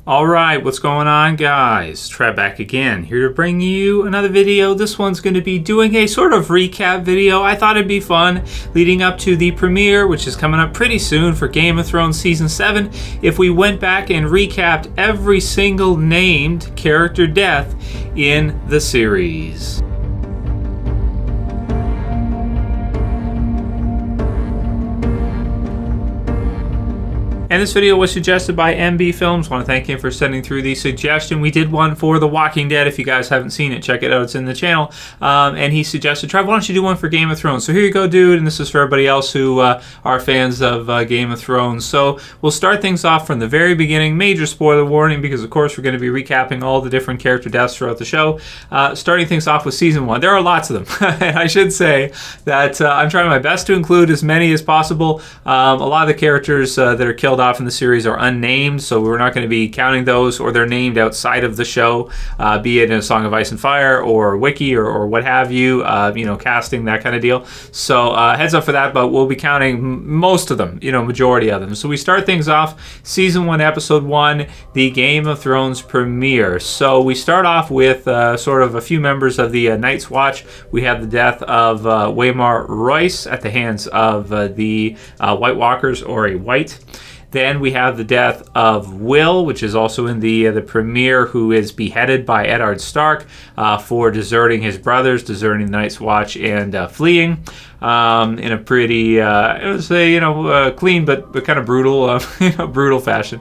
Alright, what's going on, guys? Trev back again, here to bring you another video. This one's going to be doing a sort of recap video. I thought it'd be fun leading up to the premiere, which is coming up pretty soon for Game of Thrones Season 7. If we went back and recapped every single named character death in the series. And this video was suggested by MB Films. I want to thank him for sending through the suggestion. We did one for The Walking Dead. If you guys haven't seen it, check it out. It's in the channel. And he suggested, Trev, why don't you do one for Game of Thrones? So here you go, dude. And this is for everybody else who are fans of Game of Thrones. So we'll start things off from the very beginning. Major spoiler warning, because of course we're going to be recapping all the different character deaths throughout the show. Starting things off with Season 1. There are lots of them. And I should say that I'm trying my best to include as many as possible. A lot of the characters that are killed off in the series are unnamed, so we're not going to be counting those, or they're named outside of the show, be it in A Song of Ice and Fire or Wiki or what have you, you know, casting, that kind of deal. So heads up for that, but we'll be counting most of them, you know, majority of them. So we start things off, Season 1, Episode 1, the Game of Thrones premiere. So we start off with sort of a few members of the Night's Watch. We have the death of Waymar Royce at the hands of the White Walkers, or a White. Then we have the death of Will, which is also in the premiere, who is beheaded by Eddard Stark for deserting his brothers, deserting the Night's Watch, and fleeing in a pretty, I would say, you know, clean but kind of brutal, you know, brutal fashion,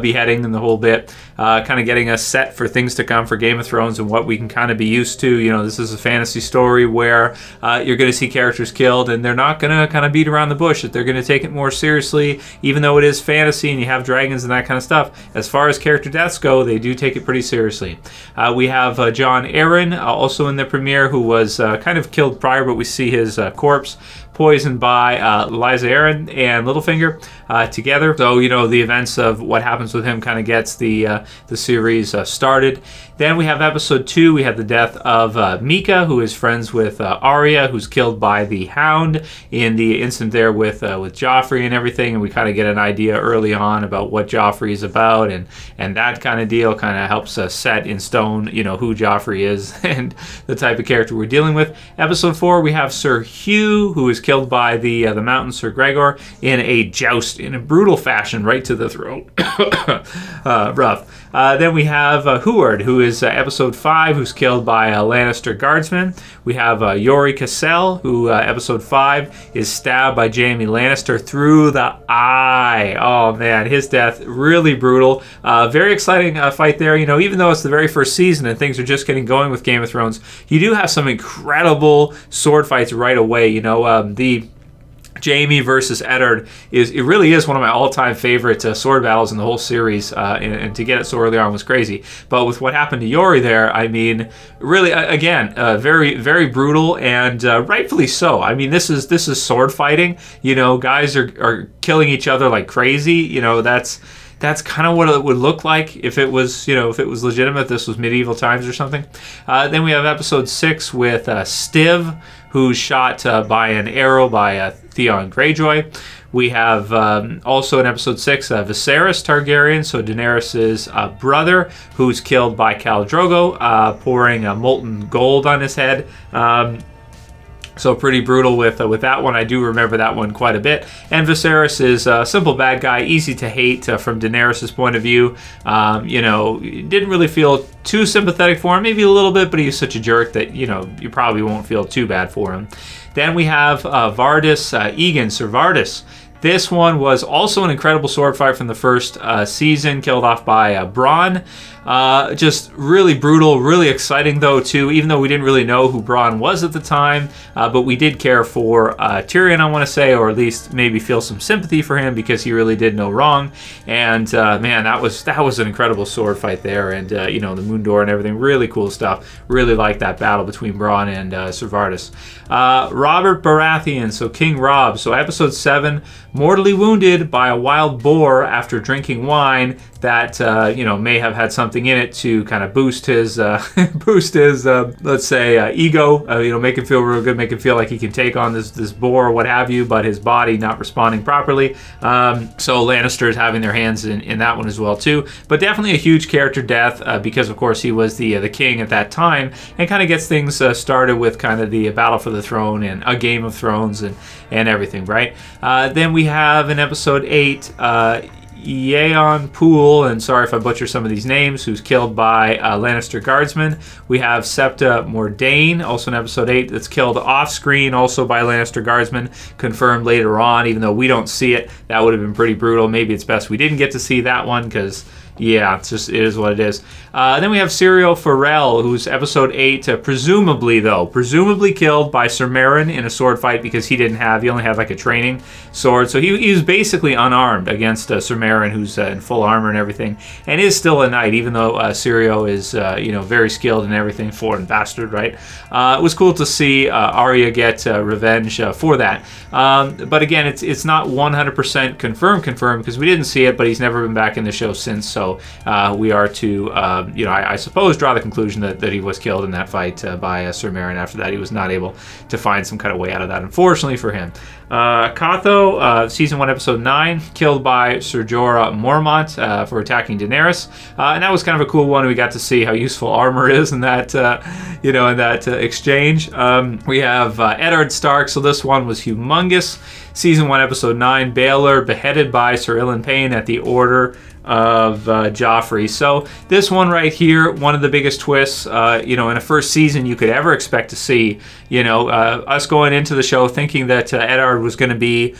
beheading and the whole bit, kind of getting us set for things to come for Game of Thrones and what we can kind of be used to. You know, this is a fantasy story where you're going to see characters killed, and they're not going to kind of beat around the bush. That they're going to take it more seriously, even though it is fantasy and you have dragons and that kind of stuff. As far as character deaths go, they do take it pretty seriously. We have John Arryn also in the premiere, who was kind of killed prior, but we see his corpse poisoned by Lysa Arryn and Littlefinger together. So, you know, the events of what happens with him kind of gets the series started. Then we have Episode 2. We have the death of Mika, who is friends with Arya, who's killed by the Hound in the incident there with Joffrey and everything. And we kind of get an idea early on about what Joffrey is about, and that kind of deal kind of helps us set in stone, you know, who Joffrey is and the type of character we're dealing with. Episode 4, we have Sir Hugh, who is killed by the Mountain Sir Gregor in a joust in a brutal fashion, right to the throat. Rough. Then we have Heward, who is Episode 5, who's killed by a Lannister guardsman. We have Yori Cassell, who Episode 5 is stabbed by Jaime Lannister through the eye. Oh man, his death, really brutal. Very exciting fight there. You know, even though it's the very first season and things are just getting going with Game of Thrones, you do have some incredible sword fights right away. You know, the Jaime versus Eddard really is one of my all-time favorite sword battles in the whole series, and to get it so early on was crazy. But with what happened to Yori there, I mean, really, again, very, very brutal, and rightfully so. I mean, this is sword fighting. You know, guys are killing each other like crazy. You know, that's kind of what it would look like if it was, you know, if it was legitimate. This was medieval times or something. Then we have Episode 6 with Stiv, who's shot by an arrow by Theon Greyjoy. We have also in Episode 6 Viserys Targaryen, so Daenerys' brother, who's killed by Khal Drogo, pouring molten gold on his head. So pretty brutal with that one. I do remember that one quite a bit. And Viserys is a simple bad guy, easy to hate from Daenerys' point of view. You know, didn't really feel too sympathetic for him, maybe a little bit, but he's such a jerk that, you know, you probably won't feel too bad for him. Then we have Vardis Egan, Sir Vardis. This one was also an incredible sword fight from the first season, killed off by Bronn. Just really brutal, really exciting though too, even though we didn't really know who Bronn was at the time, but we did care for Tyrion, I want to say, or at least maybe feel some sympathy for him because he really did no wrong. And man, that was an incredible sword fight there, and you know, the moon door and everything, really cool stuff. Really like that battle between Bronn and Sir Vardis. Robert Baratheon, so King Robb. So Episode 7 mortally wounded by a wild boar after drinking wine that may have had something in it to kind of boost his let's say ego, make him feel real good, make him feel like he can take on this boar or what have you, but his body not responding properly. So Lannister is having their hands in that one as well too. But definitely a huge character death because of course he was the king at that time, and kind of gets things started with kind of the battle for the throne and a Game of Thrones and everything, right? Then we have in episode 8 Yeon Poole, and sorry if I butcher some of these names, who's killed by Lannister guardsmen. We have Septa Mordain, also in episode 8, that's killed off screen, also by Lannister guardsmen, confirmed later on, even though we don't see it. That would have been pretty brutal. Maybe it's best we didn't get to see that one, because yeah, it is what it is. Then we have Syrio Forel, who's episode 8, presumably killed by Ser Meryn in a sword fight, because he only had like a training sword. So he was basically unarmed against Ser Meryn, who's in full armor and everything, and is still a knight, even though Syrio is very skilled and everything, foreign bastard, right? It was cool to see Arya get revenge for that. But again, it's not 100% confirmed because we didn't see it, but he's never been back in the show since. So we are to, I suppose, draw the conclusion that he was killed in that fight by Ser Meryn. After that, he was not able to find some kind of way out of that, unfortunately for him. Katho, season 1, episode 9, killed by Ser Jorah Mormont for attacking Daenerys, and that was kind of a cool one. We got to see how useful armor is in that, exchange. We have Eddard Stark. So this one was humongous. Season 1, episode 9, Baelor beheaded by Sir Ilyn Payne at the order of Joffrey. So this one right here, one of the biggest twists, in a first season you could ever expect to see. Us going into the show thinking that Eddard was going to be,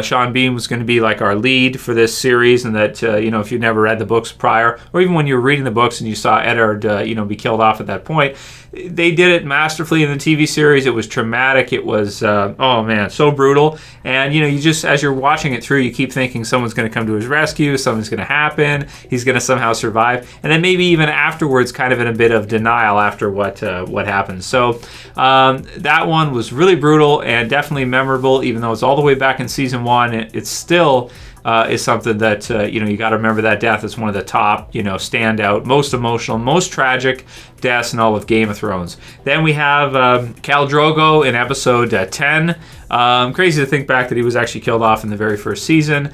Sean Bean was going to be like our lead for this series, and that, if you never read the books prior, or even when you were reading the books and you saw Eddard, be killed off at that point, they did it masterfully in the TV series. It was traumatic. It was, oh man, so brutal. And, you just, as you're watching it through, you keep thinking someone's going to come to his rescue, something's going to happen, he's going to somehow survive. And then maybe even afterwards, kind of in a bit of denial after what happened. So that one was really brutal and definitely memorable, even though it's all the way back in season 1. It's still is something that, you got to remember that death is one of the top, standout, most emotional, most tragic deaths in all of Game of Thrones. Then we have Khal Drogo in episode 10. Crazy to think back that he was actually killed off in the very first season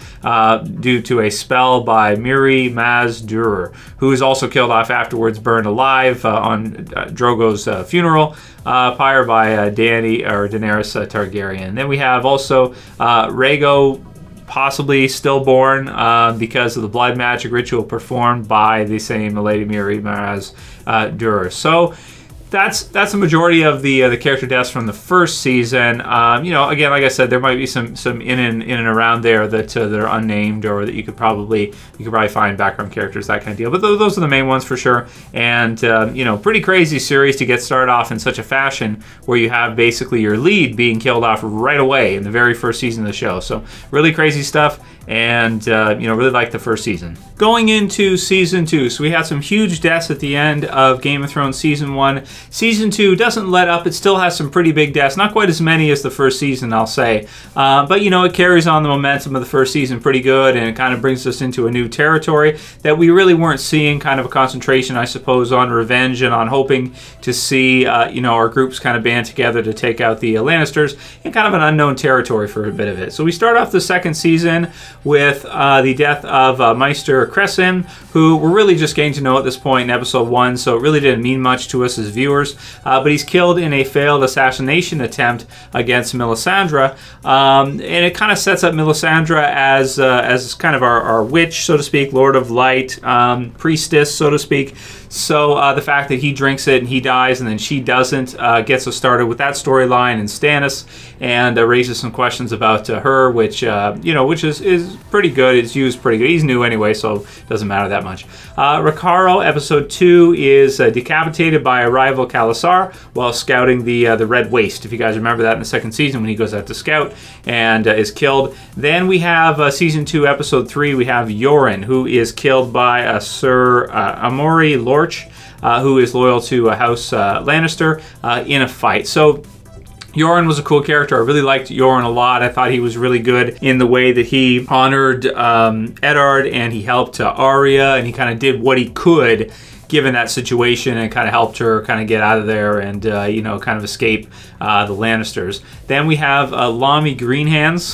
due to a spell by Miri Maz Durer, who was also killed off afterwards, burned alive on Drogo's funeral pyre by Daenerys Targaryen. And then we have also Rhaego, possibly stillborn because of the blood magic ritual performed by the same Lady Miri Maz Durer. So that's the majority of the character deaths from the first season. Again, like I said, there might be some in and around there that are unnamed, or that you could probably find background characters, that kind of deal. But those are the main ones for sure. And pretty crazy series to get started off in such a fashion, where you have basically your lead being killed off right away in the very first season of the show. So really crazy stuff. And really liked the first season. Going into season 2, so we had some huge deaths at the end of Game of Thrones season 1. Season 2 doesn't let up. It still has some pretty big deaths, not quite as many as the first season, I'll say, but it carries on the momentum of the first season pretty good, and it kind of brings us into a new territory that we really weren't seeing. Kind of a concentration, I suppose, on revenge and on hoping to see our groups kind of band together to take out the Lannisters, in kind of an unknown territory for a bit of it. So we start off the second season with the death of Maester Cressen, who we're really just getting to know at this point in episode 1, so it really didn't mean much to us as viewers, but he's killed in a failed assassination attempt against Melisandre, and it kind of sets up Melisandre as kind of our witch, so to speak, Lord of Light, priestess, so to speak. So the fact that he drinks it and he dies and then she doesn't gets us started with that storyline in Stannis, and raises some questions about her, which is pretty good. It's used pretty good. He's new anyway, so it doesn't matter that much. Ricardo, episode 2, is decapitated by a rival Khalasar while scouting the Red Waste. If you guys remember that in the second season when he goes out to scout and is killed. Then we have season 2, episode 3, we have Yoren, who is killed by Sir Amori Lorch, who is loyal to House Lannister in a fight. So Yoren was a cool character. I really liked Yoren a lot. I thought he was really good in the way that he honored Eddard, and he helped Arya, and he kind of did what he could given that situation, and kind of helped her kind of get out of there and, you know, kind of escape the Lannisters. Then we have Lamy Greenhands,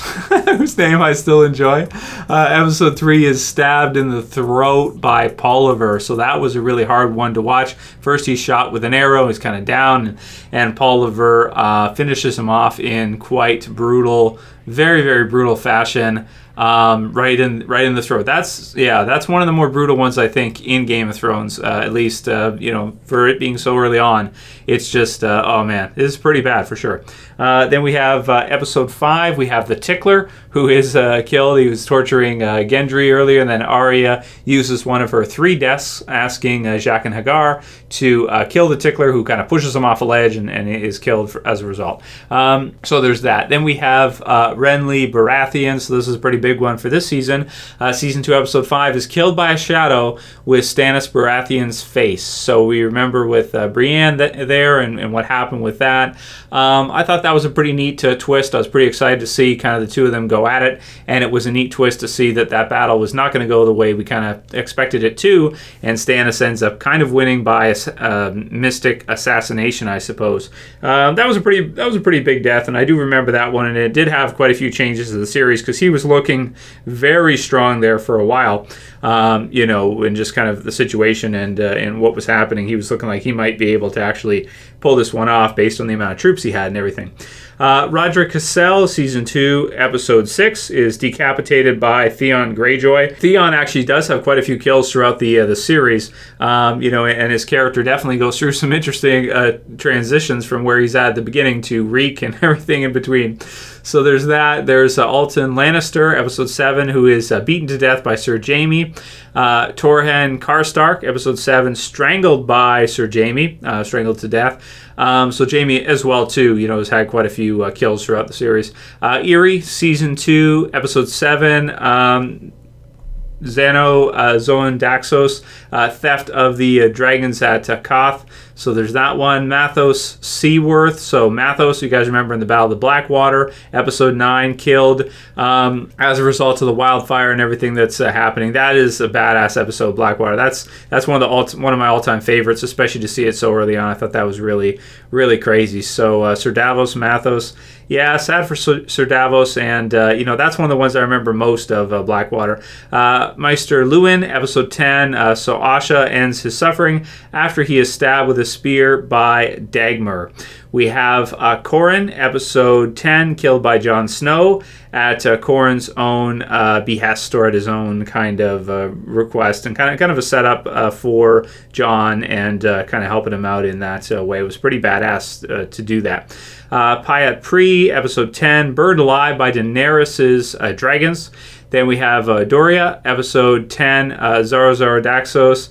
whose name I still enjoy. Episode 3 is stabbed in the throat by Polliver, so that was a really hard one to watch. First he's shot with an arrow, he's kind of down, and Polliver finishes him off in quite brutal, very, very brutal fashion. Right in the throat. That's one of the more brutal ones, I think, in Game of Thrones. At least you know, for it being so early on, it's just oh man, it's pretty bad for sure. Then we have episode 5. We have the Tickler, who is killed. He was torturing Gendry earlier, and then Arya uses one of her 3 deaths, asking Jaqen H'ghar to kill the Tickler, who kind of pushes him off a ledge and is killed as a result. So there's that. Then we have Renly Baratheon. So this is a pretty big one for this season. Season 2, episode 5 is killed by a shadow with Stannis Baratheon's face. So we remember with Brienne there and what happened with that. I thought that was a pretty neat twist. I was pretty excited to see kind of the two of them go at it, and it was a neat twist to see that battle was not going to go the way we kind of expected it to, and Stannis ends up kind of winning by a mystic assassination, I suppose. That was a pretty big death, and I do remember that one, and it did have quite a few changes to the series because he was looking very strong there for a while. You know, and just kind of the situation and what was happening, he was looking like he might be able to actually pull this one off based on the amount of troops he had and everything. Roderick Cassel, season 2, episode 6, is decapitated by Theon Greyjoy. Theon actually does have quite a few kills throughout the series, you know, and his character definitely goes through some interesting transitions from where he's at the beginning to Reek and everything in between. So there's that. There's Alton Lannister, episode 7, who is beaten to death by Sir Jaime. Torhen Karstark, episode 7, strangled by Sir Jaime, strangled to death. So Jaime as well too, you know, has had quite a few kills throughout the series. Eerie, season 2, episode 7. Zoan Daxos, theft of the dragons at Koth. So there's that one. Mathos Seaworth. So Mathos, you guys remember in the Battle of the Blackwater, episode 9, killed as a result of the wildfire and everything that's happening. That is a badass episode, Blackwater. That's one of my all-time favorites, especially to see it so early on. I thought that was really, really crazy. So Sir Davos Mathos. Yeah, sad for Sir Davos, and you know, that's one of the ones I remember most of Blackwater. Maester Luwin, episode 10. So Asha ends his suffering after he is stabbed with a spear by Dagmar. We have Corran, episode 10, killed by Jon Snow at Corran's own behest, or at his own kind of request, and kind of a setup for Jon, and kind of helping him out in that way. It was pretty badass to do that. Pyat Pri, episode 10, burned alive by Daenerys' dragons. Then we have Doria, episode 10, Zara Daxos,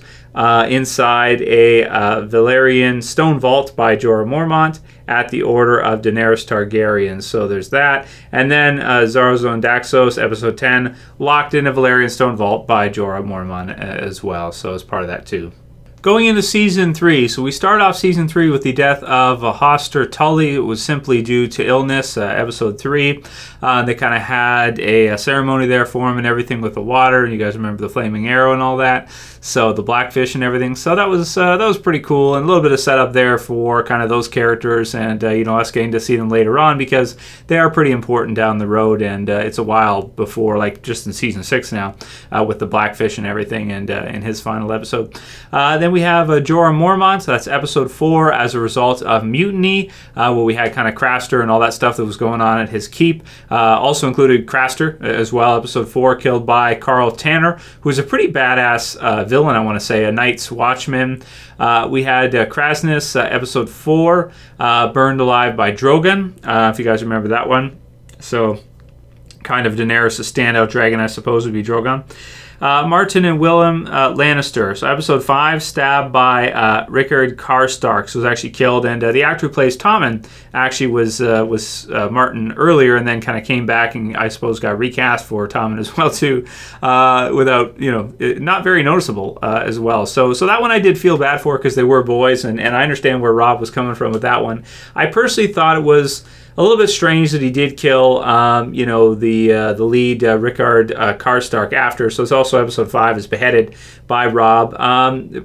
inside a Valyrian stone vault by Jorah Mormont at the order of Daenerys Targaryen. So there's that. And then Zarazon Daxos, episode 10, locked in a Valyrian stone vault by Jorah Mormont as well. So it's part of that too. Going into season 3, so we start off season 3 with the death of Hoster Tully. It was simply due to illness, episode 3. They kind of had a ceremony there for him and everything with the water. You guys remember the flaming arrow and all that. So the blackfish and everything. So that was pretty cool, and a little bit of setup there for kind of those characters, and you know, us getting to see them later on because they are pretty important down the road. And it's a while before, like just in season 6 now, with the blackfish and everything, and in his final episode. Then we have Jorah Mormont. So that's episode 4, as a result of mutiny, where we had kind of Craster and all that stuff that was going on at his keep. Also included Craster as well. Episode 4, killed by Carl Tanner, who's a pretty badass villain, I want to say, a Night's Watchman. We had Krasnus, episode 4, burned alive by Drogon, if you guys remember that one. So kind of Daenerys' standout dragon, I suppose, would be Drogon. Martin and Willem Lannister. So episode 5, stabbed by Rickard Karstark, was actually killed, and the actor who plays Tommen actually was Martin earlier, and then kind of came back and I suppose got recast for Tommen as well too, without, you know, not very noticeable as well. So that one I did feel bad for because they were boys, and I understand where Rob was coming from with that one. I personally thought it was a little bit strange that he did kill, you know, the lead Rickard Karstark after. So it's also episode 5 is beheaded by Rob.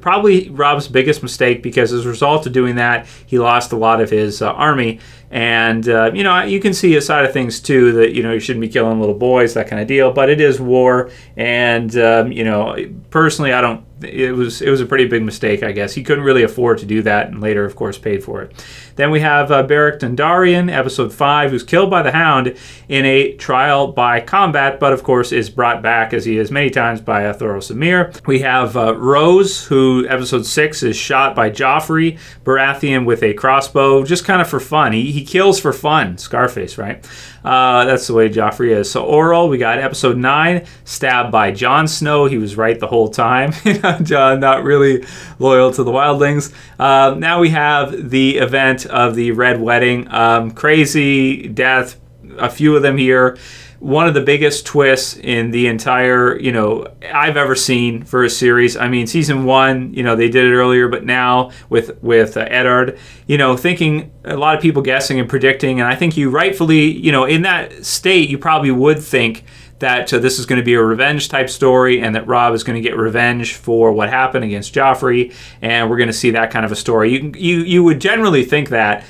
Probably Rob's biggest mistake, because as a result of doing that, he lost a lot of his army. And, you know, you can see a side of things, too, that, you know, you shouldn't be killing little boys, that kind of deal. But it is war. And, you know, personally, I don't... It was a pretty big mistake, I guess. He couldn't really afford to do that, and later, of course, paid for it. Then we have Beric Dondarrion, episode 5, who's killed by the Hound in a trial by combat, but of course is brought back, as he is many times, by Thoros of Myr. We have Rose, who, episode 6, is shot by Joffrey Baratheon with a crossbow, just kind of for fun. He kills for fun. Scarface, right? That's the way Joffrey is. So Oral, we got episode 9, stabbed by Jon Snow. He was right the whole time. Jon, not really loyal to the wildlings. Now we have the event of the Red Wedding. Crazy death, a few of them here. One of the biggest twists in the entire, you know, I've ever seen for a series. I mean, season 1, you know, they did it earlier, but now with Eddard, you know, thinking, a lot of people guessing and predicting, and I think you rightfully, you know, in that state, you probably would think that this is going to be a revenge type story, and that Rob is going to get revenge for what happened against Joffrey, and we're going to see that kind of a story. You would generally think that.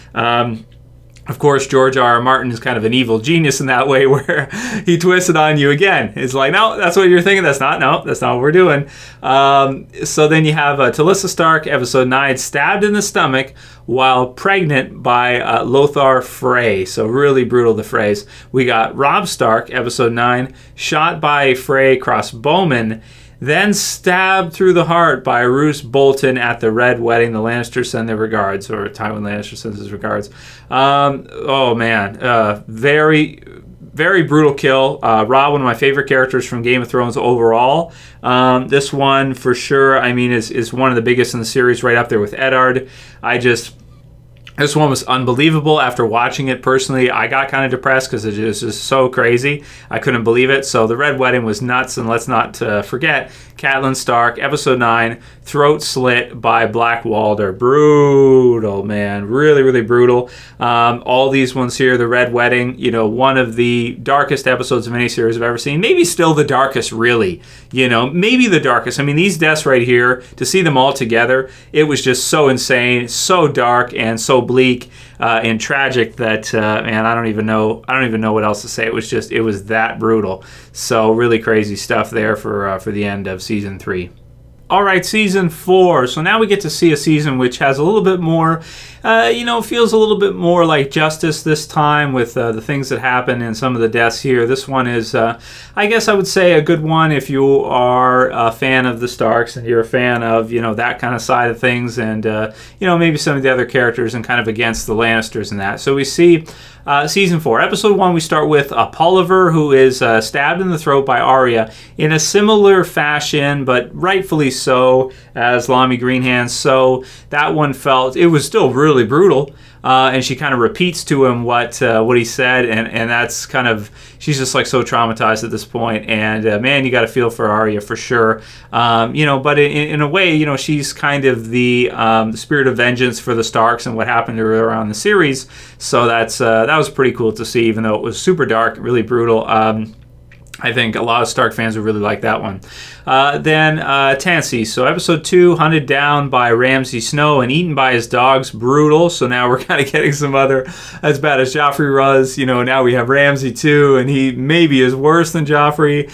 Of course, George R. R. Martin is kind of an evil genius in that way, where he twists it on you again. It's like, no, that's what you're thinking. That's not what we're doing. So then you have Talissa Stark, episode 9, stabbed in the stomach while pregnant by Lothar Frey. So really brutal, the Freys. We got Robb Stark, episode 9, shot by Frey crossbowman, then stabbed through the heart by Roose Bolton at the Red Wedding. The Lannisters send their regards, or Tywin Lannister sends his regards. Oh man, very, very brutal kill. Robb, one of my favorite characters from Game of Thrones overall. This one, for sure, I mean, is one of the biggest in the series, right up there with Eddard. This one was unbelievable. After watching it personally, I got kind of depressed because it is just so crazy. I couldn't believe it. So the Red Wedding was nuts, and let's not forget Catelyn Stark, episode 9, throat slit by Black Walder. Brutal, man. Really, really brutal. All these ones here, the Red Wedding, you know, one of the darkest episodes of any series I've ever seen. Maybe still the darkest, really. You know, maybe the darkest. I mean, these deaths right here, to see them all together, it was just so insane, so dark, and so bleak and tragic that man, I don't even know what else to say. It was that brutal. So really crazy stuff there for the end of season 3. All right, season 4. So now we get to see a season which has a little bit more, you know, feels a little bit more like justice this time with the things that happen and some of the deaths here. This one is, I guess I would say, a good one if you are a fan of the Starks and you're a fan of, you know, that kind of side of things, and, you know, maybe some of the other characters and kind of against the Lannisters and that. So we see season 4. Episode 1, we start with Polliver, who is stabbed in the throat by Arya in a similar fashion, but rightfully so, as Lamy Greenhands. So that one it was still really brutal. And she kind of repeats to him what he said, and that's kind of, she's just like so traumatized at this point. And man, you got to feel for Arya for sure. You know, but in a way, you know, she's kind of the spirit of vengeance for the Starks and what happened to her around the series. So that was pretty cool to see, even though it was super dark, really brutal. I think a lot of Stark fans would really like that one. Then Tansy. So episode 2, hunted down by Ramsay Snow and eaten by his dogs. Brutal. So now we're kind of getting some other, as bad as Joffrey was. You know, now we have Ramsay too, and he maybe is worse than Joffrey.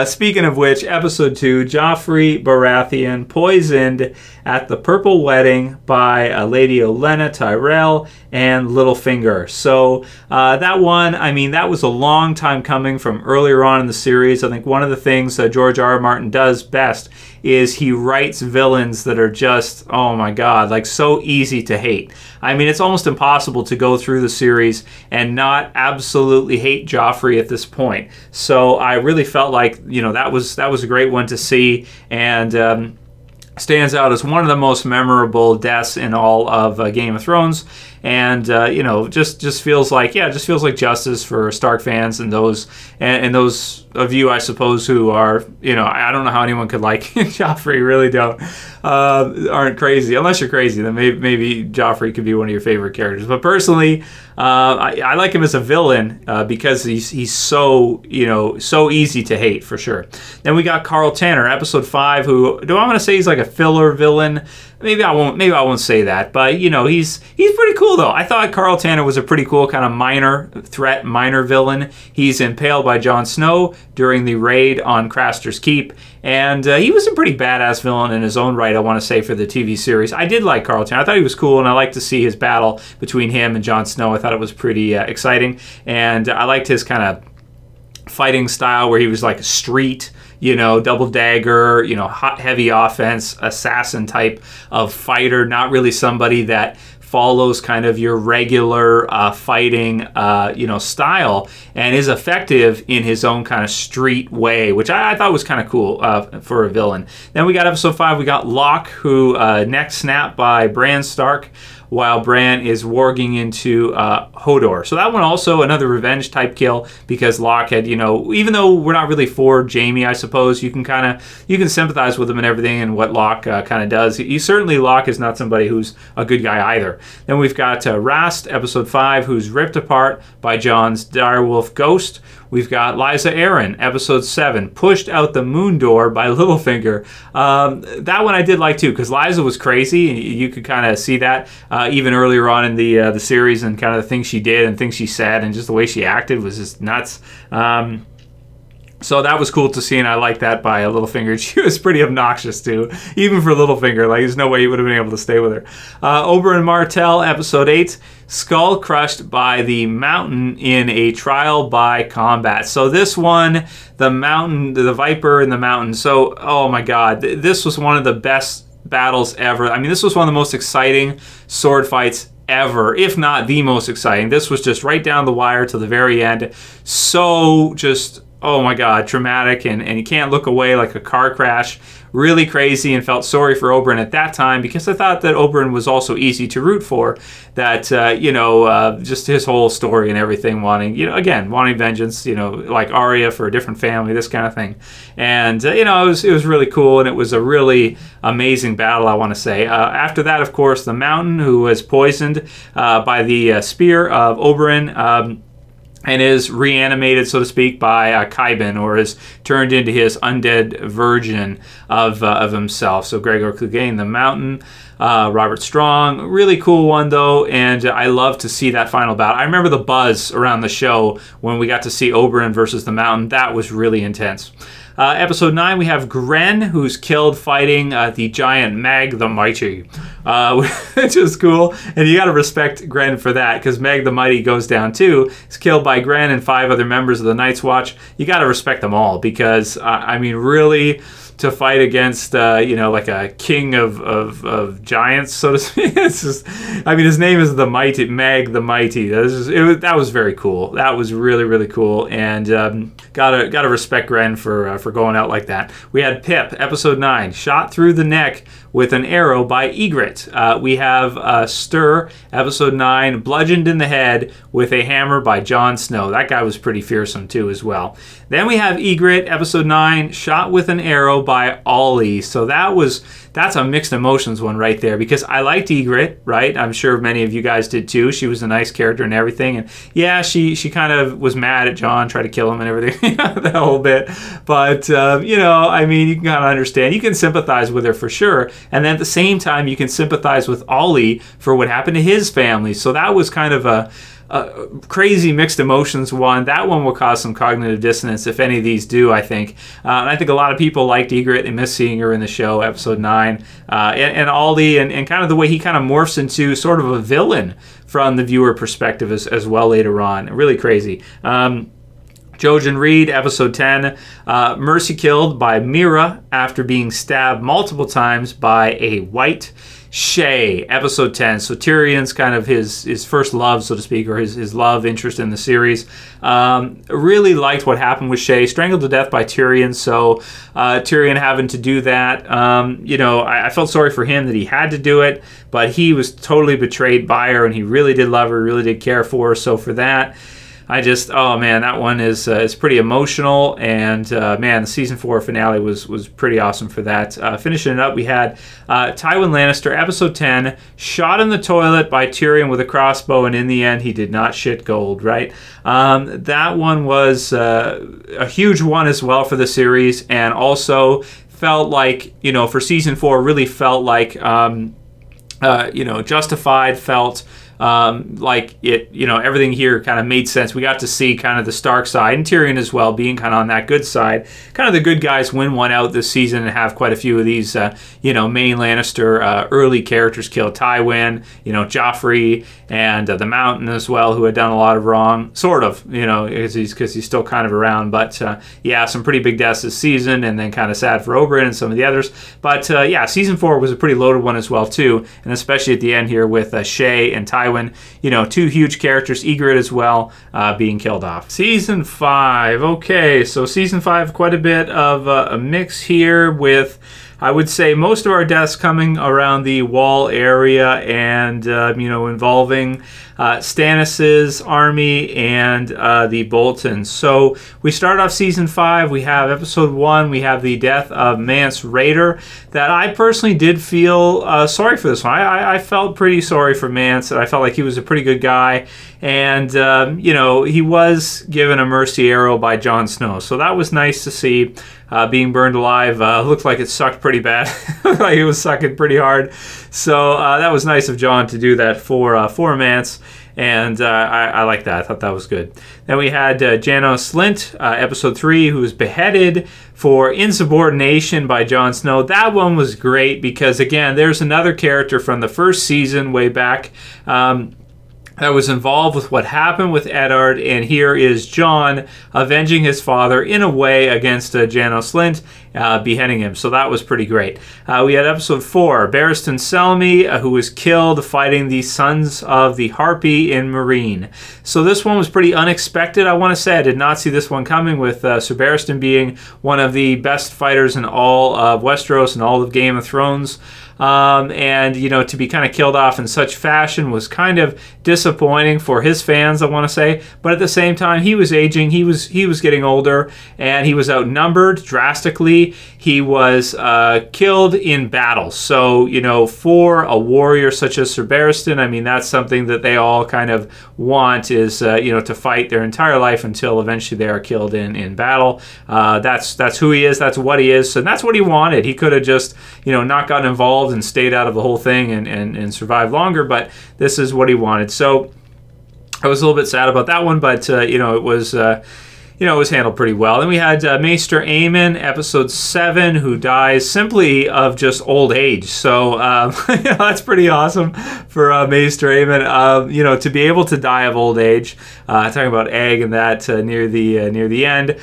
Speaking of which, episode 2, Joffrey Baratheon poisoned at the Purple Wedding by Lady Olenna Tyrell and Littlefinger. So that one, I mean, that was a long time coming from earlier on in the series, I think one of the things that George R.R. Martin does best is he writes villains that are just, oh my god, like so easy to hate. I mean, it's almost impossible to go through the series and not absolutely hate Joffrey at this point. So I really felt like, you know, that was a great one to see, and stands out as one of the most memorable deaths in all of Game of Thrones. And you know, just feels like, yeah, just feels like justice for Stark fans and those of you, I suppose, who are, you know, I don't know how anyone could like Joffrey, really don't, aren't crazy. Unless you're crazy, then maybe Joffrey could be one of your favorite characters. But personally, I like him as a villain because he's so, you know, so easy to hate, for sure. Then we got Carl Tanner, episode 5, who, do I want to say he's like a filler villain? Maybe I won't say that, but you know, he's pretty cool though. I thought Carl Tanner was a pretty cool kind of minor threat, minor villain. He's impaled by Jon Snow during the raid on Craster's Keep, and he was a pretty badass villain in his own right, I want to say, for the TV series. I did like Carl Tanner. I thought he was cool, and I liked to see his battle between him and Jon Snow. I thought it was pretty exciting, and I liked his kind of fighting style where he was like a street, you know, double dagger, you know, hot, heavy offense, assassin type of fighter, not really somebody that follows kind of your regular fighting, you know, style, and is effective in his own kind of street way, which I thought was kind of cool for a villain. Then we got episode 5, we got Locke, who neck snapped by Bran Stark while Bran is warging into Hodor. So that one also another revenge type kill, because Locke had, you know, even though we're not really for Jaime, I suppose, you can sympathize with him and everything and what Locke kind of does. Certainly Locke is not somebody who's a good guy either. Then we've got Rast, episode 5, who's ripped apart by Jon's direwolf ghost. We've got Lysa Arryn, episode 7, pushed out the moon door by Littlefinger. That one I did like too, because Lysa was crazy, and you could kind of see that even earlier on in the series, and kind of the things she did and things she said and just the way she acted was just nuts. So that was cool to see, and I liked that by Littlefinger. She was pretty obnoxious too, even for Littlefinger. Like, there's no way you would have been able to stay with her. Oberyn Martell, episode 8, skull crushed by the Mountain in a trial by combat. So this one, the Mountain, the Viper and the Mountain. So, oh my God, this was one of the best battles ever. I mean, this was one of the most exciting sword fights ever, if not the most exciting. This was just right down the wire to the very end. So just, oh my God, traumatic, and you can't look away, like a car crash. Really crazy, and felt sorry for Oberyn at that time, because I thought that Oberyn was also easy to root for. That, you know, just his whole story and everything, wanting, you know, again, wanting vengeance, you know, like Arya for a different family, this kind of thing. And, you know, it was really cool, and it was a really amazing battle, I want to say. After that, of course, the Mountain, who was poisoned by the spear of Oberyn, and is reanimated, so to speak, by Qyburn, or is turned into his undead version of himself. So Gregor Clegane, the Mountain, Robert Strong, really cool one though, and I love to see that final battle. I remember the buzz around the show when we got to see Oberyn versus the Mountain. That was really intense. Episode 9, we have Gren, who's killed fighting the giant Mag the Mighty, which is cool. And you got to respect Gren for that, because Mag the Mighty goes down too. He's killed by Gren and 5 other members of the Night's Watch. You got to respect them all, because, I mean, really, to fight against, you know, like a king of giants, so to speak. It's just, I mean, his name is the Mighty, Mag the Mighty. That was very cool. That was really, really cool, and gotta respect Gren for going out like that. We had Pip, episode 9, shot through the neck with an arrow by Ygritte. We have Stir, episode 9, bludgeoned in the head with a hammer by Jon Snow. That guy was pretty fearsome too as well. Then we have Ygritte, episode 9, shot with an arrow by Ollie. So that's a mixed emotions one right there, because I liked Ygritte, right? I'm sure many of you guys did too. She was a nice character and everything, and yeah, she kind of was mad at Jon, tried to kill him and everything, that whole bit. But you know, I mean, you can kind of understand, you can sympathize with her for sure, and then at the same time, you can sympathize with Ollie for what happened to his family. So that was kind of a crazy mixed emotions one. That one will cause some cognitive dissonance, if any of these do, I think. And I think a lot of people liked Ygritte and miss seeing her in the show, episode 9. And Aldi, and kind of the way he kind of morphs into sort of a villain from the viewer perspective as well later on. Really crazy. Jojen Reed, episode 10, mercy killed by Mira after being stabbed multiple times by a white. Shay, episode 10. So Tyrion's kind of his first love, so to speak, or his love interest in the series. Really liked what happened with Shay. Strangled to death by Tyrion, so Tyrion having to do that. You know, I felt sorry for him that he had to do it, but he was totally betrayed by her, and he really did love her, really did care for her. So for that, I just, oh man, that one is pretty emotional, and man, the season 4 finale was pretty awesome for that. Finishing it up, we had Tywin Lannister, episode 10, shot in the toilet by Tyrion with a crossbow, and in the end, he did not shit gold, right? That one was a huge one as well for the series, and also felt like, you know, for season 4, really felt like, you know, justified, felt like it, you know, everything here kind of made sense. We got to see kind of the Stark side, and Tyrion as well, being kind of on that good side. Kind of the good guys win one out this season and have quite a few of these, you know, main Lannister early characters killed. Tywin, you know, Joffrey, and the Mountain as well, who had done a lot of wrong, sort of, you know, because he's still kind of around. But yeah, some pretty big deaths this season, and then kind of sad for Oberyn and some of the others. But yeah, season 4 was a pretty loaded one as well too, and especially at the end here with Shay and Tywin. You know, two huge characters, Ygritte as well, being killed off. Season 5. Okay, so season 5, quite a bit of a mix here with, I would say, most of our deaths coming around the Wall area and, you know, involving Stannis' army and the Boltons. So we start off season 5. We have episode 1. We have the death of Mance Rayder. That I personally did feel sorry for this one. I felt pretty sorry for Mance. I felt like he was a pretty good guy. And, you know, he was given a mercy arrow by Jon Snow. So that was nice to see. Being burned alive looked like it sucked pretty bad. Like it was sucking pretty hard. So that was nice of Jon to do that for Mance. And I like that. I thought that was good. Then we had Janos Slynt, episode 3, who was beheaded for insubordination by Jon Snow. That one was great because, again, there's another character from the first season way back that was involved with what happened with Eddard, and here is Jon avenging his father in a way against Janos Slynt, beheading him. So that was pretty great. We had episode 4, Barristan Selmy, who was killed fighting the Sons of the Harpy in Meereen. So this one was pretty unexpected, I want to say. I did not see this one coming, with Sir Barristan being one of the best fighters in all of Westeros and all of Game of Thrones. And, you know, to be kind of killed off in such fashion was kind of disappointing for his fans, I want to say. But at the same time, he was aging, he was getting older, and he was outnumbered drastically. He was killed in battle. So, you know, for a warrior such as Sir Barristan, I mean, that's something that they all kind of want, is, you know, to fight their entire life until eventually they are killed in battle. That's who he is, that's what he is, and that's what he wanted. He could have just, you know, not gotten involved and stayed out of the whole thing and survived longer, but this is what he wanted. So I was a little bit sad about that one, but you know, it was you know, it was handled pretty well. Then we had Maester Aemon, episode 7, who dies simply of just old age. So you know, that's pretty awesome for Maester Aemon. You know, to be able to die of old age. Talking about Egg and that near the end.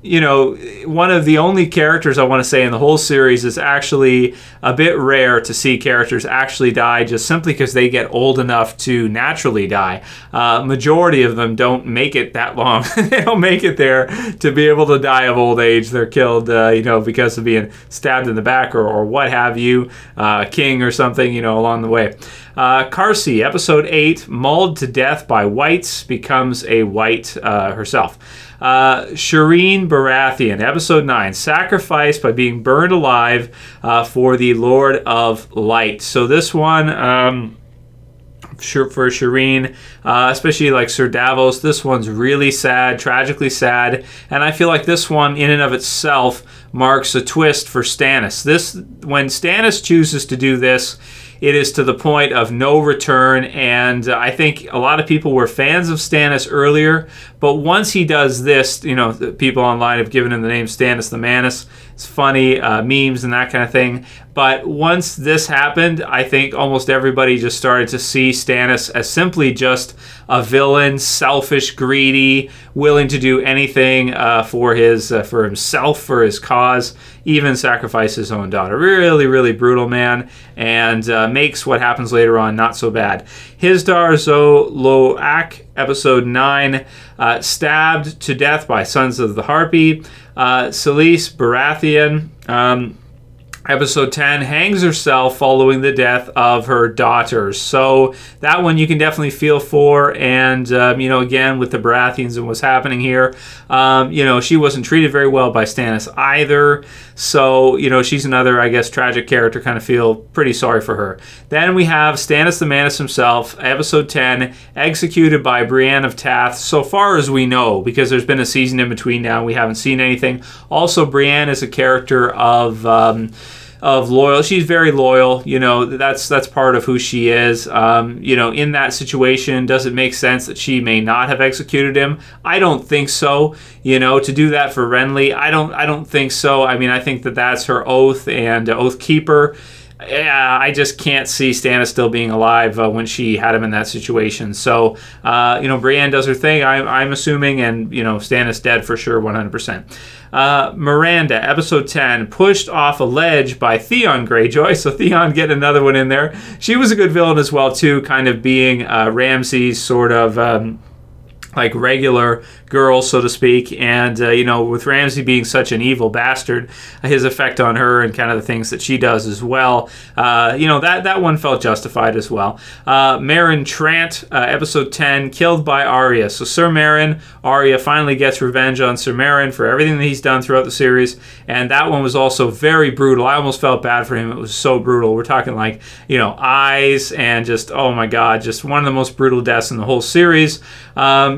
You know, one of the only characters I want to say in the whole series is actually a bit rare to see characters actually die just simply because they get old enough to naturally die. Majority of them don't make it that long. They don't make it there to be able to die of old age. They're killed, you know, because of being stabbed in the back or what have you, king or something, you know, along the way. Carsey, episode 8, mauled to death by whites, becomes a white herself. Shireen Baratheon, episode 9, sacrificed by being burned alive for the Lord of Light. So this one, for Shireen, especially like Sir Davos, this one's really sad, tragically sad, and I feel like this one in and of itself marks a twist for Stannis. When Stannis chooses to do this, it is to the point of no return. And I think a lot of people were fans of Stannis earlier, but once he does this, you know, people online have given him the name Stannis the Manus. It's funny, memes and that kind of thing. But once this happened, I think almost everybody just started to see Stannis as simply just a villain, selfish, greedy, willing to do anything for himself, for his cause, even sacrifice his own daughter. Really, really brutal man, and makes what happens later on not so bad. Hisdar zo Loak, episode 9, stabbed to death by Sons of the Harpy. Selyse Baratheon, episode 10, hangs herself following the death of her daughters. So that one you can definitely feel for. And, you know, again, with the Baratheons and what's happening here, you know, she wasn't treated very well by Stannis either. So, you know, she's another, I guess, tragic character. Kind of feel pretty sorry for her. Then we have Stannis the Manus himself, episode 10, executed by Brienne of Tarth, so far as we know, because there's been a season in between now. We haven't seen anything. Also, Brienne is a character of loyal. She's very loyal. You know, that's part of who she is. You know, in that situation, does it make sense that she may not have executed him? I don't think so. You know, to do that for Renly, I don't think so. I mean, I think that that's her oath and oath keeper. Yeah, I just can't see Stannis still being alive when she had him in that situation. So, you know, Brienne does her thing, I'm assuming, and, you know, Stannis dead for sure, 100%. Miranda, episode 10, pushed off a ledge by Theon Greyjoy. So Theon getting another one in there. She was a good villain as well, too, kind of being Ramsay's sort of like regular girl, so to speak. And, you know, with Ramsay being such an evil bastard, his effect on her and kind of the things that she does as well, you know, that one felt justified as well. Meryn Trant, episode 10, killed by Arya. So Sir Meryn, Arya finally gets revenge on Sir Meryn for everything that he's done throughout the series, and that one was also very brutal. I almost felt bad for him. It was so brutal. We're talking like, you know, eyes and just, oh my God, just one of the most brutal deaths in the whole series.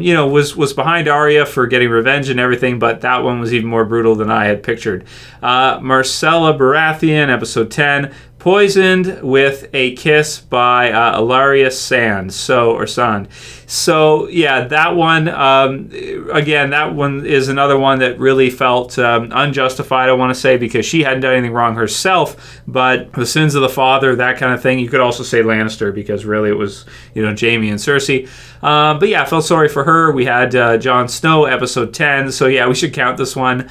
You know, was behind Arya for getting revenge and everything, but that one was even more brutal than I had pictured. Marcella Baratheon, episode 10, poisoned with a kiss by Ilaria Sand. So, yeah, that one, again, that one is another one that really felt unjustified, I want to say, because she hadn't done anything wrong herself, but the sins of the father, that kind of thing. You could also say Lannister, because really it was, you know, Jaime and Cersei. But yeah, I felt sorry for her. We had Jon Snow, episode 10, so yeah, we should count this one.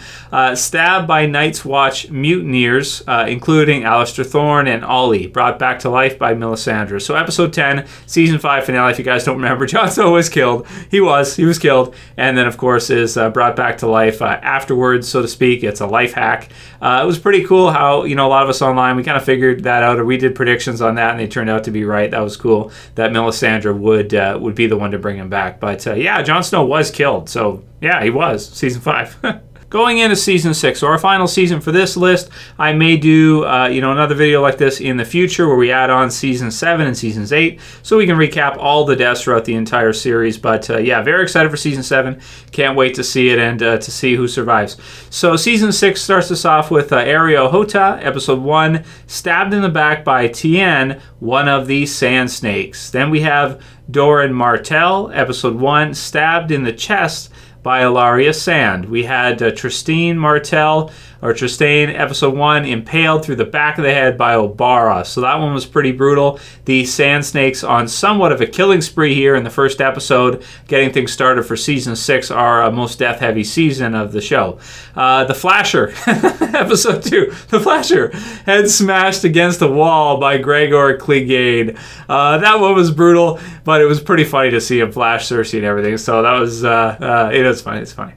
Stabbed by Night's Watch mutineers, including Alistair Thorne and Ollie, brought back to life by Melisandre. So episode 10, season 5 finale, if you guys don't remember, Jon Snow was killed. He was killed, and then of course is brought back to life afterwards, so to speak. It's a life hack. It was pretty cool how, you know, a lot of us online, we kind of figured that out, or we did predictions on that, and they turned out to be right. That was cool that Melisandre would be the one to bring him back. But yeah, Jon Snow was killed, so yeah, he was, season 5. Going into season 6, so our final season for this list, I may do you know, another video like this in the future where we add on season 7 and seasons 8, so we can recap all the deaths throughout the entire series. But yeah, very excited for season 7. Can't wait to see it and to see who survives. So season 6 starts us off with Areo Hota, episode 1, stabbed in the back by Tien, one of the Sand Snakes. Then we have Doran Martell, episode 1, stabbed in the chest by Ilaria Sand. We had Tristane Martell, or Tristane, episode 1, impaled through the back of the head by Obara. So that one was pretty brutal. The Sand Snakes on somewhat of a killing spree here in the first episode, getting things started for season 6, our most death-heavy season of the show. The Flasher, episode 2, the Flasher, head smashed against the wall by Gregor Clegane. That one was brutal, but it was pretty funny to see him flash Cersei and everything. So that was, it was funny. It's funny.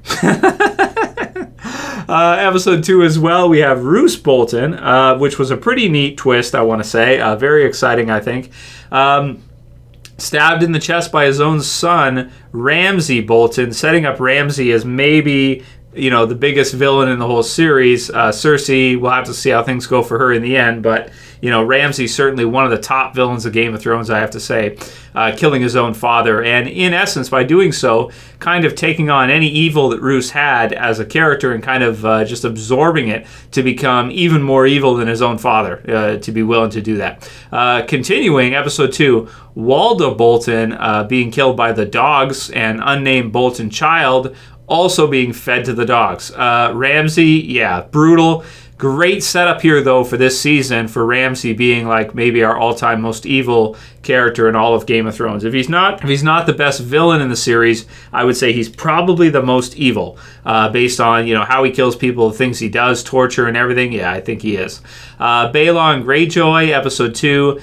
Episode 2 as well, we have Roose Bolton, which was a pretty neat twist, I want to say. Very exciting, I think. Stabbed in the chest by his own son, Ramsay Bolton, setting up Ramsay as maybe, you know, the biggest villain in the whole series. Cersei, we'll have to see how things go for her in the end, but, you know, Ramsay's certainly one of the top villains of Game of Thrones, I have to say, killing his own father, and in essence, by doing so, kind of taking on any evil that Roose had as a character and kind of just absorbing it to become even more evil than his own father, to be willing to do that. Continuing, episode 2, Waldo Bolton being killed by the dogs, and unnamed Bolton child also being fed to the dogs. Ramsay, yeah, brutal. Great setup here, though, for this season for Ramsay being like maybe our all-time most evil character in all of Game of Thrones. If he's not the best villain in the series, I would say he's probably the most evil, based on, you know, how he kills people, the things he does, torture and everything. Yeah, I think he is. Balon Greyjoy, episode 2,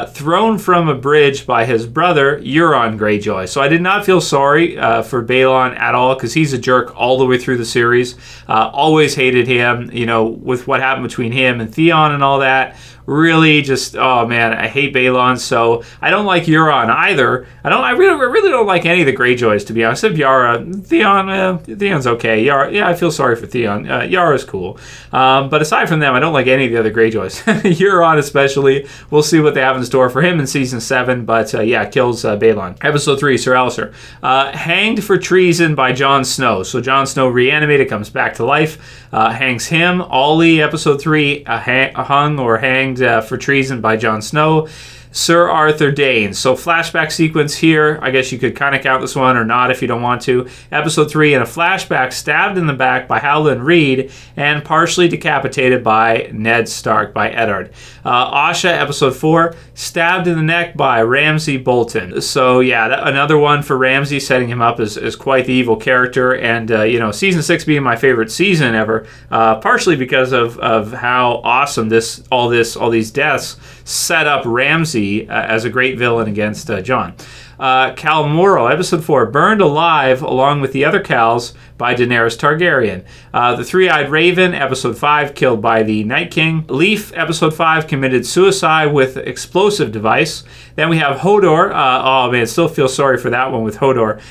thrown from a bridge by his brother Euron Greyjoy. So I did not feel sorry for Balon at all, because he's a jerk all the way through the series. Always hated him, you know, with what happened between him and Theon and all that. Really just, oh man, I hate Balon, so I don't like Euron either. I really don't like any of the Greyjoys, to be honest. Except Yara. Theon's okay. Yara, yeah, I feel sorry for Theon. Yara's cool. But aside from them, I don't like any of the other Greyjoys. Euron especially. We'll see what they have in store for him in season 7, but yeah, kills Balon. Episode 3, Sir Alistair. Hanged for treason by Jon Snow. So Jon Snow reanimated, comes back to life, hangs him. Ollie, episode 3, hung or hanged for treason by Jon Snow. Sir Arthur Dayne. So flashback sequence here. I guess you could kind of count this one or not if you don't want to. Episode 3, in a flashback, stabbed in the back by Howland Reed and partially decapitated by Ned Stark, by Eddard. Asha, episode 4, stabbed in the neck by Ramsay Bolton. So yeah, another one for Ramsay, setting him up as quite the evil character. And you know, season 6 being my favorite season ever, partially because of how awesome all these deaths set up Ramsay as a great villain against Jon. Khal Morro, episode 4, burned alive along with the other Khals by Daenerys Targaryen. The Three-Eyed Raven, episode 5, killed by the Night King. Leaf, episode 5, committed suicide with explosive device. Then we have Hodor. Oh man, still feel sorry for that one with Hodor.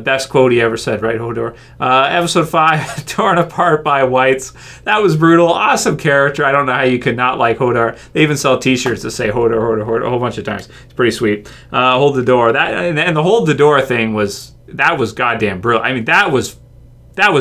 Best quote he ever said, right, Hodor? Episode 5, torn apart by whites. That was brutal. Awesome character. I don't know how you could not like Hodor. They even sell t-shirts that say Hodor, Hodor, Hodor a whole bunch of times. It's pretty sweet. Hold the door. And the hold the door thing was goddamn brilliant. I mean, that was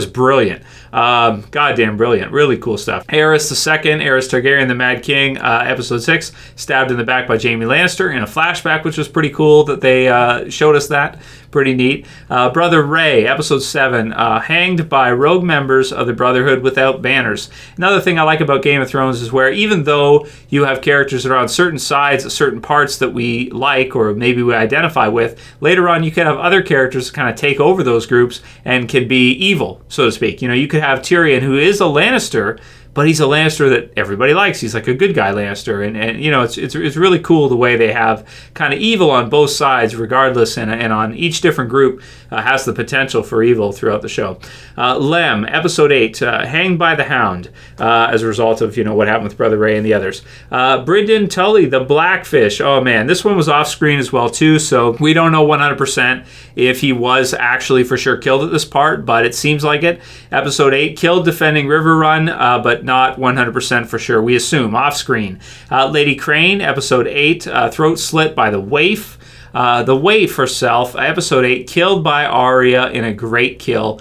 brilliant. Goddamn brilliant. Really cool stuff. Aerys II, Aerys Targaryen, the Mad King, episode 6, stabbed in the back by Jaime Lannister in a flashback, which was pretty cool that they showed us that. Pretty neat. Brother Ray, episode 7, hanged by rogue members of the Brotherhood without banners. Another thing I like about Game of Thrones is where even though you have characters that are on certain sides, certain parts that we like or maybe we identify with, later on you can have other characters kind of take over those groups and can be evil, so to speak. You know, you could have Tyrion, who is a Lannister, but he's a Lannister that everybody likes. He's like a good guy Lannister, and you know, it's really cool the way they have kind of evil on both sides, regardless, and on each different group has the potential for evil throughout the show. Lem, episode 8, hanged by the Hound, as a result of, you know, what happened with Brother Ray and the others. Brynden Tully, the Blackfish. Oh man, this one was off screen as well too, so we don't know 100% if he was actually for sure killed at this part, but it seems like it. Episode 8, killed defending River Run, but not 100% for sure. We assume off screen. Lady Crane, episode 8, throat slit by the Waif. The Waif herself, episode 8, killed by Arya in a great kill.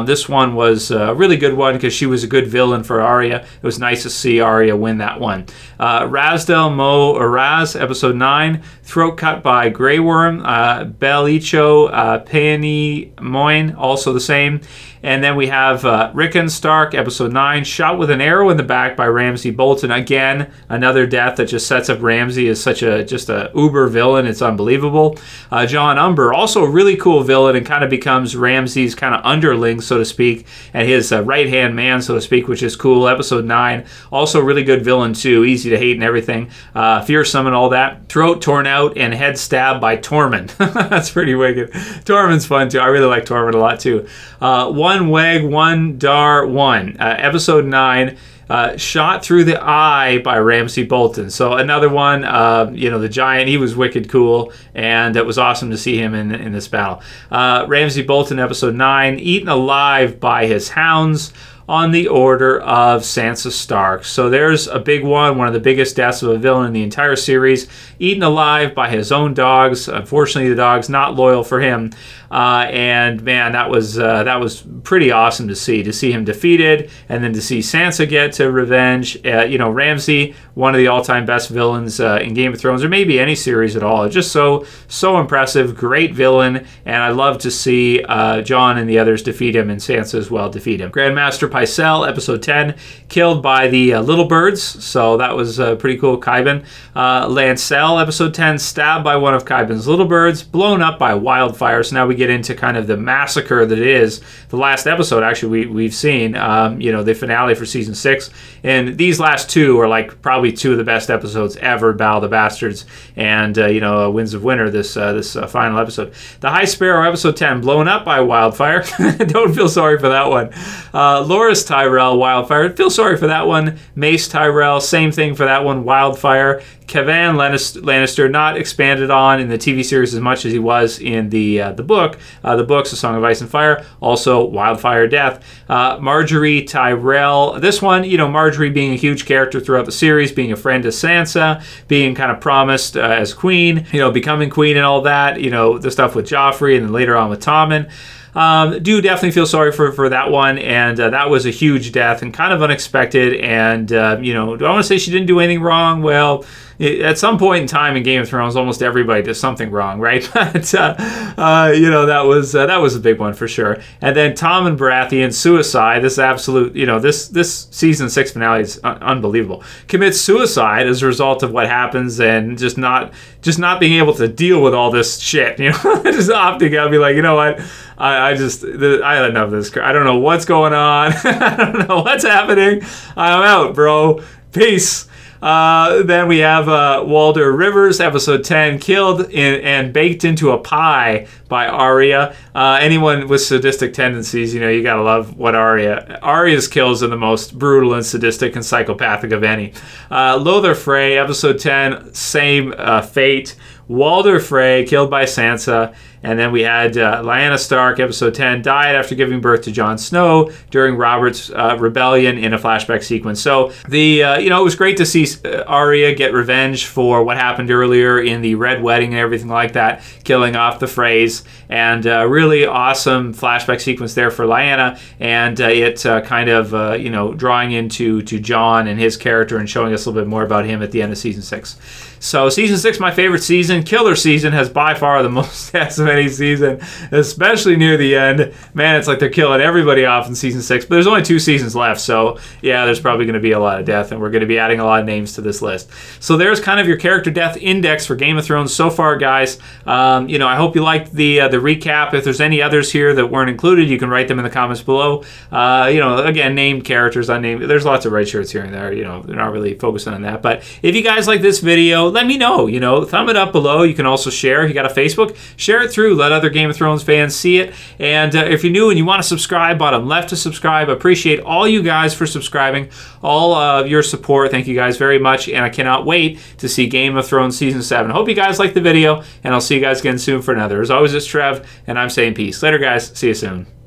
This one was a really good one because she was a good villain for Arya. It was nice to see Arya win that one. Razdel Mo Araz, episode 9, throat cut by Grey Worm. Belicho Peony Moyne, also the same. And then we have Rickon Stark, episode 9, shot with an arrow in the back by Ramsay Bolton. Again, another death that just sets up Ramsay as such just a uber villain. It's unbelievable. John Umber, also a really cool villain, and kind of becomes Ramsay's kind of underling, so to speak, and his right-hand man, so to speak, which is cool. Episode 9, also a really good villain too, easy to hate and everything. Fearsome and all that. Throat torn out and head stabbed by Tormund. That's pretty wicked. Tormund's fun too. I really like Tormund a lot too. One Weg, one Dar, one. Episode 9, shot through the eye by Ramsay Bolton. So another one, you know, the giant, he was wicked cool, and it was awesome to see him in this battle. Ramsay Bolton, episode 9, eaten alive by his hounds. on the order of Sansa Stark. So there's a big one of the biggest deaths of a villain in the entire series, eaten alive by his own dogs. Unfortunately, the dogs not loyal for him. And man, that was pretty awesome to see him defeated, and then to see Sansa get to revenge. You know, Ramsay, one of the all-time best villains in Game of Thrones, or maybe any series at all. Just so impressive, great villain, and I love to see Jon and the others defeat him, and Sansa as well defeat him. Grandmaster Pycelle, episode 10, killed by the little birds, so that was pretty cool. Qyburn. Lancel, episode 10, stabbed by one of Qyburn's little birds, blown up by wildfire. So now we get into kind of the massacre that is the last episode. Actually, we've seen, you know, the finale for season 6, and these last two are like probably two of the best episodes ever. Battle of the Bastards and you know, Winds of Winter. This final episode, the High Sparrow, episode 10, blown up by wildfire. Don't feel sorry for that one. Loras Tyrell, wildfire. Feel sorry for that one. Mace Tyrell, same thing for that one, wildfire. Kevan Lannister, not expanded on in the TV series as much as he was in the book. The book's A Song of Ice and Fire, also wildfire death. Marjorie Tyrell, this one, you know, Marjorie being a huge character throughout the series, being a friend to Sansa, being kind of promised as queen, you know, becoming queen and all that, you know, the stuff with Joffrey and then later on with Tommen. Do definitely feel sorry for that one, and that was a huge death and kind of unexpected. And you know, do I want to say she didn't do anything wrong? Well, at some point in time in Game of Thrones, almost everybody does something wrong, right? But you know, that was a big one for sure. And then Tommen Baratheon, suicide. This absolute, you know, this season 6 finale is unbelievable. Commits suicide as a result of what happens, and just not being able to deal with all this shit. You know, just opting out, be like, you know what? I had enough of this. I don't know what's going on. I don't know what's happening. I'm out, bro. Peace. Then we have Walder Rivers, episode 10, killed and baked into a pie by Arya. Anyone with sadistic tendencies, you know, you gotta love what Arya's kills are the most brutal and sadistic and psychopathic of any. Lothar Frey, episode 10, same fate. Walder Frey, killed by Sansa. And then we had Lyanna Stark, episode 10, died after giving birth to Jon Snow during Robert's rebellion in a flashback sequence. So you know, it was great to see Arya get revenge for what happened earlier in the Red Wedding and everything like that, killing off the Freys, and really awesome flashback sequence there for Lyanna, and it kind of you know, drawing into Jon and his character and showing us a little bit more about him at the end of season 6. So season 6, my favorite season. Killer season, has by far the most deaths of any season, especially near the end. Man, it's like they're killing everybody off in season 6, but there's only 2 seasons left, so yeah, there's probably going to be a lot of death, and we're going to be adding a lot of names to this list. So there's kind of your character death index for Game of Thrones so far, guys. You know, I hope you liked the recap. If there's any others here that weren't included, you can write them in the comments below. You know, again, named characters, unnamed. There's lots of red shirts here and there. You know, they're not really focusing on that. But if you guys like this video, let me know. You know, thumb it up below. You can also share. If you got a Facebook, share it through. Let other Game of Thrones fans see it. And if you're new and you want to subscribe, bottom left to subscribe. Appreciate all you guys for subscribing, all of your support. Thank you guys very much. And I cannot wait to see Game of Thrones Season 7. Hope you guys liked the video, and I'll see you guys again soon for another. As always, it's Trev, and I'm saying peace. Later, guys. See you soon.